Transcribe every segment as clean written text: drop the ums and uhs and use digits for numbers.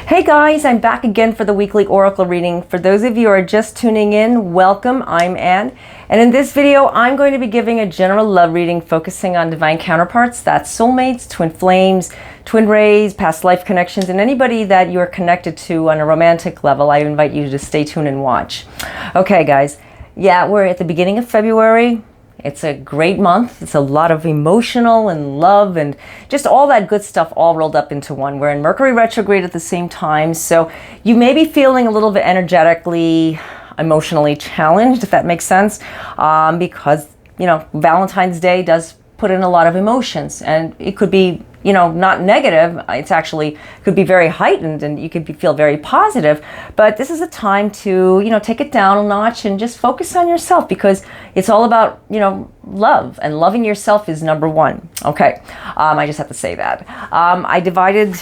Hey guys, I'm back again for the weekly oracle reading. For those of you who are just tuning in, welcome. I'm Anne, and in this video I'm going to be giving a general love reading focusing on divine counterparts. That's soulmates, twin flames, twin rays, past life connections, and anybody that you're connected to on a romantic level. I invite you to stay tuned and watch. Okay guys, yeah, we're at the beginning of February. It's a great month. It's a lot of emotional and love and just all that good stuff all rolled up into one. We're in Mercury Retrograde at the same time, so you may be feeling a little bit energetically, emotionally challenged, if that makes sense, because, you know, Valentine's Day does put in a lot of emotions, and it could be, you know, not negative. It's actually could be very heightened, and you could feel very positive. But this is a time to, you know, take it down a notch and just focus on yourself, because it's all about, you know, love, and loving yourself is number one. Okay, I just have to say that. I divided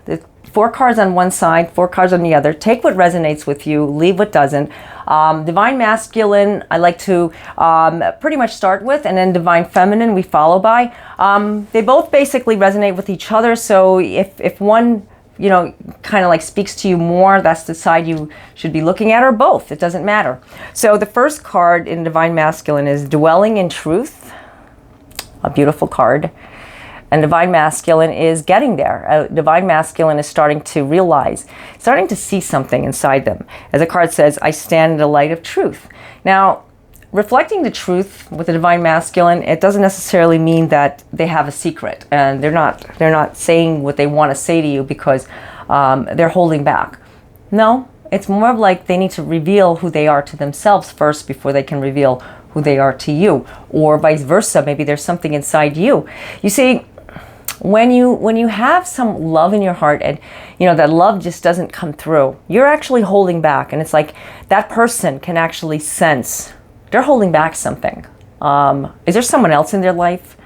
the 4 cards on one side, 4 cards on the other. Take what resonates with you, leave what doesn't. Divine Masculine, I like to pretty much start with, and then Divine Feminine we follow by. They both basically resonate with each other, so if one, you know, kind of like speaks to you more, that's the side you should be looking at, or both, it doesn't matter. So the first card in Divine Masculine is Dwelling in Truth, a beautiful card. And Divine Masculine is getting there. Divine Masculine is starting to realize, starting to see something inside them. As the card says, I stand in the light of truth. Now, reflecting the truth with the Divine Masculine, it doesn't necessarily mean that they have a secret, and they're not saying what they want to say to you because they're holding back. No, it's more of like they need to reveal who they are to themselves first before they can reveal who they are to you, or vice versa. Maybe there's something inside you. You see, when you have some love in your heart, and you know that love just doesn't come through, you're actually holding back, and it's like that person can actually sense they're holding back something. Is there someone else in their life?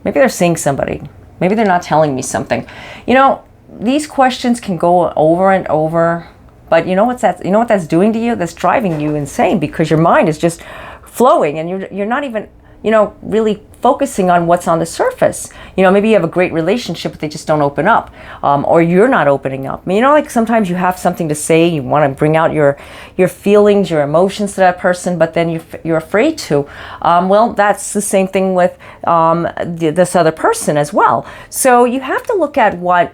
Maybe they're seeing somebody. Maybe they're not telling me something. You know, these questions can go over and over, but you know what that's doing to you? That's driving you insane, because your mind is just flowing, and you're not even, you know, really focusing on what's on the surface. You know, maybe you have a great relationship, but they just don't open up, or you're not opening up. I mean, you know, like sometimes you have something to say, you want to bring out your feelings, your emotions to that person, but then you're afraid to. Well, that's the same thing with this other person as well. So you have to look at what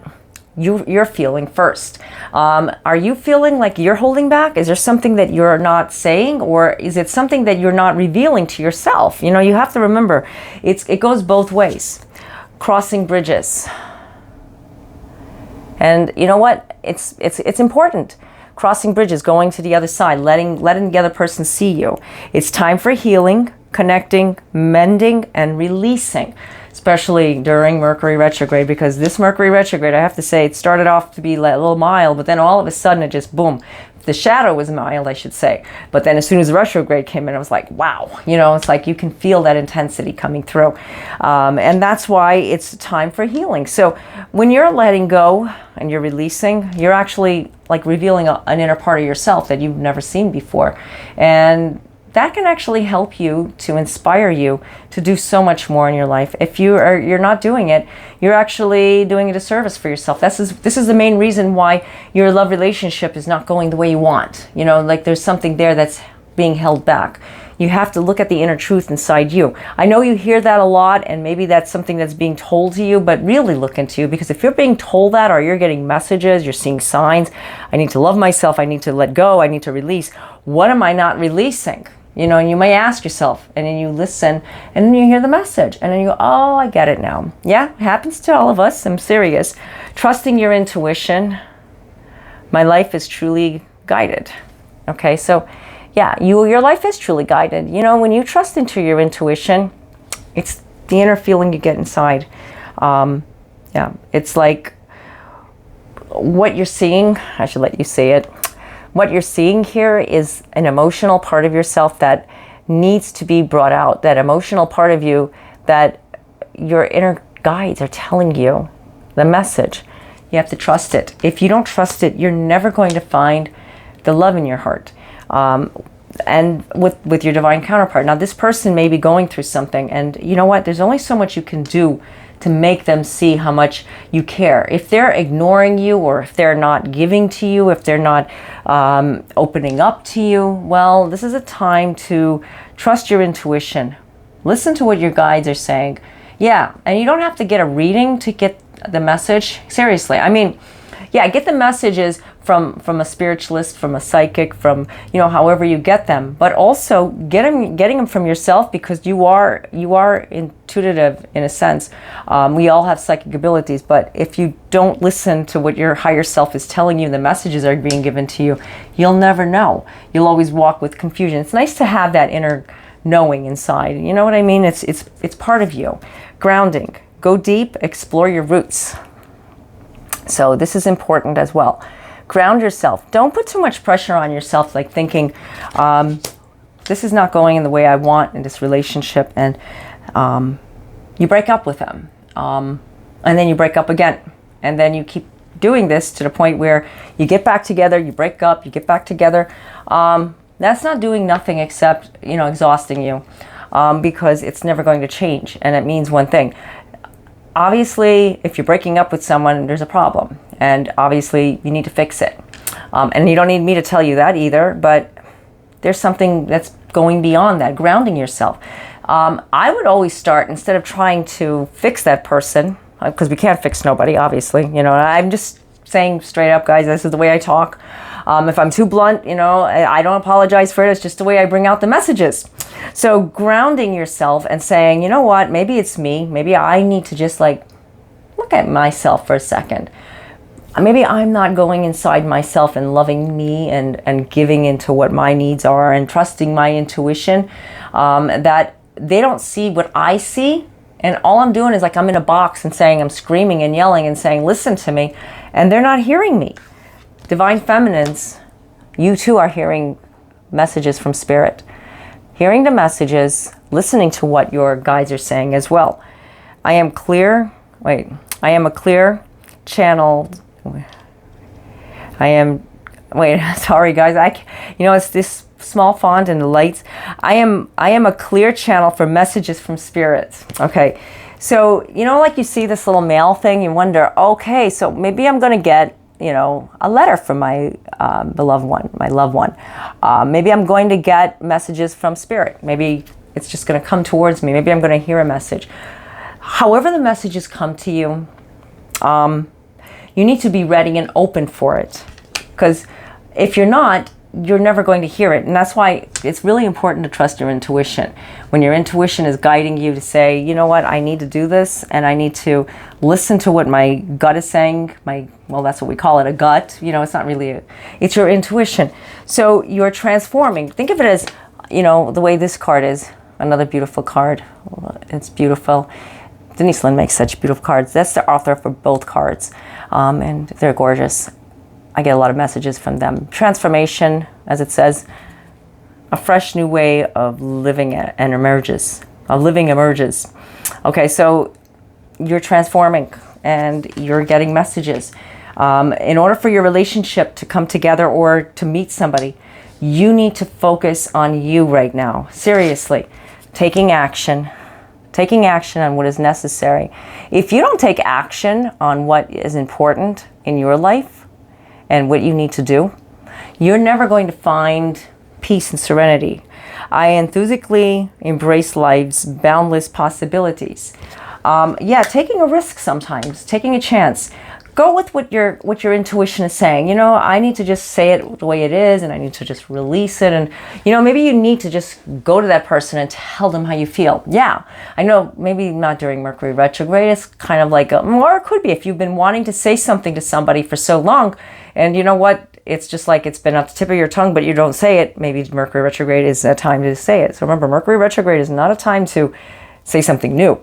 you're feeling first. Are you feeling like you're holding back? Is there something that you're not saying, or is it something that you're not revealing to yourself? You know, you have to remember, it goes both ways. Crossing bridges. And you know what? It's important. Crossing bridges, going to the other side, letting the other person see you. It's time for healing, connecting, mending, and releasing. Especially during Mercury Retrograde, because this Mercury Retrograde, I have to say, it started off to be a little mild, but then all of a sudden it just boom. The shadow was mild, I should say, but then as soon as the retrograde came in, I was like, wow, you know, it's like you can feel that intensity coming through, and that's why it's time for healing. So when you're letting go and you're releasing, you're actually like revealing an inner part of yourself that you've never seen before, and that can actually help you, to inspire you to do so much more in your life. If you're not doing it, you're actually doing a disservice for yourself. This is the main reason why your love relationship is not going the way you want. You know, like there's something there that's being held back. You have to look at the inner truth inside you. I know you hear that a lot, and maybe that's something that's being told to you, but really look into you, because if you're being told that, or you're getting messages, you're seeing signs, I need to love myself, I need to let go, I need to release. What am I not releasing? You know, and you may ask yourself, and then you listen, and then you hear the message, and then you go, oh, I get it now. Yeah, it happens to all of us. I'm serious. Trusting your intuition. My life is truly guided. Okay, so yeah, your life is truly guided. You know, when you trust into your intuition, it's the inner feeling you get inside. Yeah, it's like what you're seeing. I should let you say it. What you're seeing here is an emotional part of yourself that needs to be brought out. That emotional part of you that your inner guides are telling you the message. You have to trust it. If you don't trust it, you're never going to find the love in your heart. And with your divine counterpart. Now, this person may be going through something, and you know what? There's only so much you can do to make them see how much you care. If they're ignoring you, or if they're not giving to you, if they're not opening up to you, well, this is a time to trust your intuition. Listen to what your guides are saying. Yeah, and you don't have to get a reading to get the message. Seriously, I mean, yeah, get the messages from a spiritualist, from a psychic, from, you know, however you get them, but also getting them from yourself, because you are intuitive in a sense. We all have psychic abilities, but if you don't listen to what your higher self is telling you, the messages are being given to you, you'll never know. You'll always walk with confusion. It's nice to have that inner knowing inside. You know what I mean? It's part of you. Grounding. Go deep, explore your roots. So this is important as well. Ground yourself. Don't put too much pressure on yourself, like thinking, this is not going in the way I want in this relationship, and you break up with them. And then you break up again. And then you keep doing this to the point where you get back together, you break up, you get back together. That's not doing nothing except, you know, exhausting you, because it's never going to change. And it means one thing. Obviously, if you're breaking up with someone, there's a problem. And obviously, you need to fix it. And you don't need me to tell you that either, but there's something that's going beyond that, grounding yourself. I would always start, instead of trying to fix that person, because we can't fix nobody, obviously. You know, I'm just saying straight up, guys, this is the way I talk. If I'm too blunt, you know, I don't apologize for it. It's just the way I bring out the messages. So grounding yourself and saying, you know what, maybe it's me. Maybe I need to just like look at myself for a second. Maybe I'm not going inside myself and loving me and giving into what my needs are and trusting my intuition, that they don't see what I see. And all I'm doing is like I'm in a box and saying, I'm screaming and yelling and saying, listen to me. And they're not hearing me. Divine Feminines, you too are hearing messages from Spirit. Hearing the messages, listening to what your guides are saying as well. I am a clear channeled. Sorry guys, you know, it's this small font and the lights. I am a clear channel for messages from Spirit. Okay, so, you know, like you see this little mail thing, you wonder, okay, so maybe I'm going to get, you know, a letter from my beloved one, my loved one. Maybe I'm going to get messages from Spirit. Maybe it's just going to come towards me. Maybe I'm going to hear a message. However the messages come to you, you need to be ready and open for it. Because if you're not, you're never going to hear it. And that's why it's really important to trust your intuition. When your intuition is guiding you to say, you know what, I need to do this, and I need to listen to what my gut is saying. Well, that's what we call it, a gut. You know, it's not really it's your intuition. So you're transforming. Think of it as, you know, the way this card is. Another beautiful card. It's beautiful. Denise Lynn makes such beautiful cards. That's the author for both cards. And they're gorgeous. I get a lot of messages from them. Transformation, as it says, a fresh new way of living emerges. Okay, so you're transforming and you're getting messages. In order for your relationship to come together or to meet somebody, you need to focus on you right now. Seriously, taking action on what is necessary. If you don't take action on what is important in your life, and what you need to do, you're never going to find peace and serenity. I enthusiastically embrace life's boundless possibilities. Taking a risk sometimes, taking a chance. Go with what your intuition is saying. You know, I need to just say it the way it is, and I need to just release it. And, you know, maybe you need to just go to that person and tell them how you feel. Yeah, I know, maybe not during Mercury Retrograde. It's kind of like, or it could be if you've been wanting to say something to somebody for so long, and you know what? It's just like it's been at the tip of your tongue, but you don't say it. Maybe Mercury Retrograde is a time to say it. So remember, Mercury Retrograde is not a time to say something new.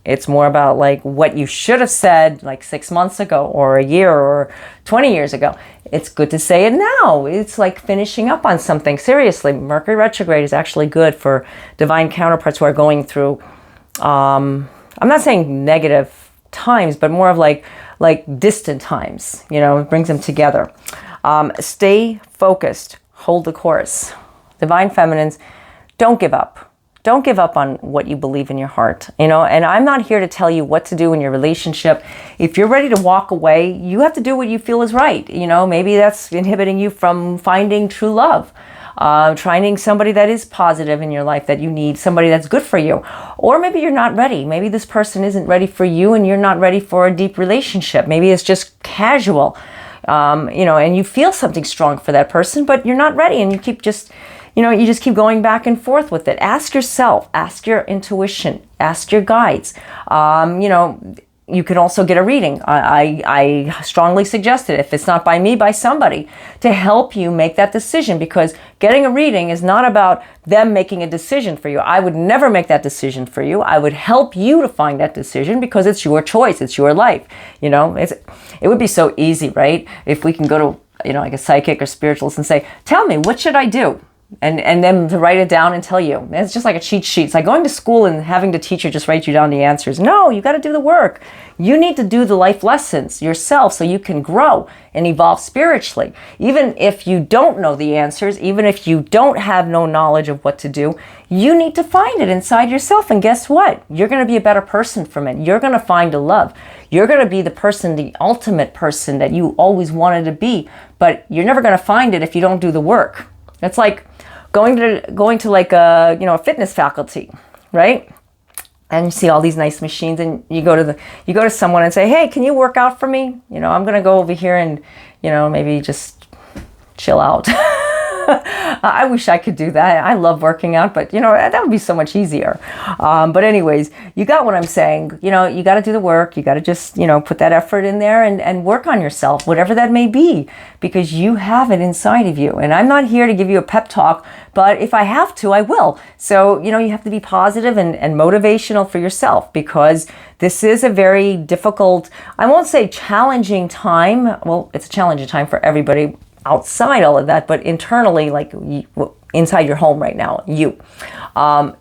It's more about like what you should have said like 6 months ago or a year or 20 years ago. It's good to say it now. It's like finishing up on something. Seriously, Mercury Retrograde is actually good for divine counterparts who are going through, I'm not saying negative times, but more of like distant times. You know, it brings them together. Stay focused. Hold the course. Divine Feminines, don't give up. don't give up on what you believe in your heart, you know, and I'm not here to tell you what to do in your relationship. If you're ready to walk away, you have to do what you feel is right. You know, maybe that's inhibiting you from finding true love. Finding somebody that is positive in your life that you need, somebody that's good for you. Or maybe you're not ready. Maybe this person isn't ready for you and you're not ready for a deep relationship. Maybe it's just casual, you know, and you feel something strong for that person, but you're not ready and you keep just, you know, you just keep going back and forth with it. Ask yourself, ask your intuition, ask your guides. You know, you can also get a reading. I strongly suggest it, if it's not by me, by somebody, to help you make that decision, because getting a reading is not about them making a decision for you. I would never make that decision for you. I would help you to find that decision because it's your choice. It's your life. You know, it would be so easy, right? If we can go to, you know, like a psychic or spiritualist and say, tell me, what should I do? And then to write it down and tell you. It's just like a cheat sheet. It's like going to school and having the teacher just write you down the answers. No, you got to do the work. You need to do the life lessons yourself so you can grow and evolve spiritually. Even if you don't know the answers, even if you don't have no knowledge of what to do, you need to find it inside yourself. And guess what? You're going to be a better person from it. You're going to find a love. You're going to be the person, the ultimate person that you always wanted to be. But you're never going to find it if you don't do the work. It's like going to like a, you know, a fitness faculty, right? And you see all these nice machines, and you go to someone and say, hey, can you work out for me? You know, I'm going to go over here and, you know, maybe just chill out. I wish I could do that. I love working out, but you know, that would be so much easier. But anyways, you got what I'm saying. You know, you got to do the work. You got to just, you know, put that effort in there and work on yourself, whatever that may be, because you have it inside of you. And I'm not here to give you a pep talk, but if I have to, I will. So, you know, you have to be positive and motivational for yourself, because this is a very difficult, I won't say challenging time. Well, it's a challenging time for everybody outside all of that, but internally, like inside your home right now,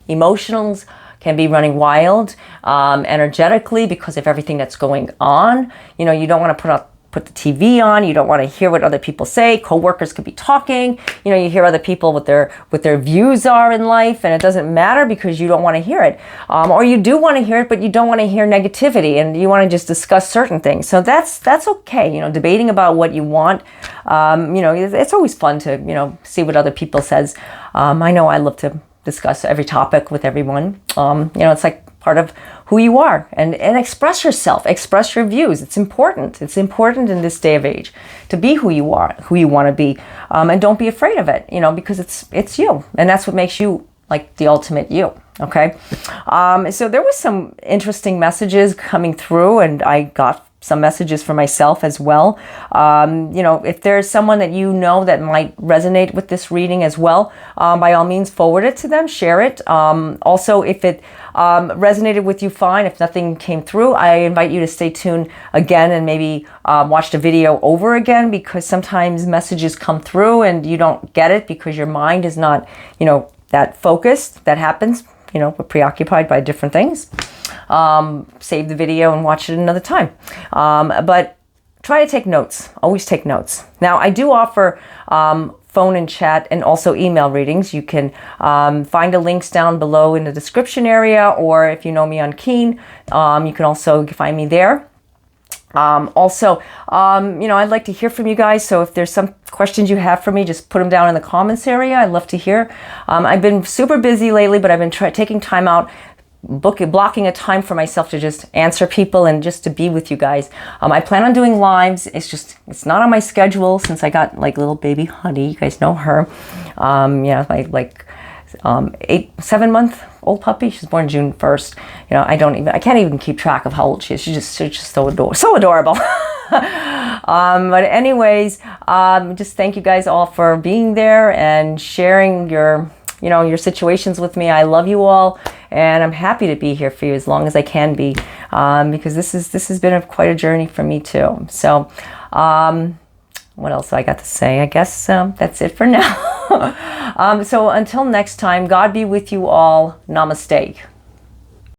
emotions can be running wild, energetically, because of everything that's going on. You know, you don't want to put the TV on. You don't want to hear what other people say. Coworkers could be talking. You know, you hear other people what their views are in life, and it doesn't matter because you don't want to hear it. Or you do want to hear it, but you don't want to hear negativity, and you want to just discuss certain things. So that's okay. You know, debating about what you want. You know, it's always fun to, you know, see what other people says. I know I love to discuss every topic with everyone. You know, it's like part of who you are, and express yourself, express your views. It's important. It's important in this day of age to be who you are, who you want to be, and don't be afraid of it, you know, because it's you, and that's what makes you like the ultimate you. Okay. So there was some interesting messages coming through, and I got some messages for myself as well. You know, if there's someone that you know that might resonate with this reading as well, by all means, forward it to them, share it. Also, if it resonated with you, fine. If nothing came through, I invite you to stay tuned again and maybe watch the video over again, because sometimes messages come through and you don't get it because your mind is not, you know, that focused. That happens. You know, we're preoccupied by different things. Save the video and watch it another time. But try to take notes. Always take notes. Now, I do offer phone and chat and also email readings. You can find the links down below in the description area, or if you know me on Keen, you can also find me there. Also, you know, I'd like to hear from you guys. So if there's some questions you have for me, just put them down in the comments area. I'd love to hear. I've been super busy lately, but I've been taking time out, blocking a time for myself to just answer people and just to be with you guys. I plan on doing lives. It's not on my schedule since I got like little baby Honey. You guys know her. Yeah, like 7-month-old puppy. She's born June 1st. You know, I can't even keep track of how old she is. She's just so adorable. But anyways, just thank you guys all for being there and sharing your situations with me. I love you all, and I'm happy to be here for you as long as I can be, because this has been quite a journey for me too. So, what else I got to say? I guess that's it for now. So until next time, God be with you all. Namaste.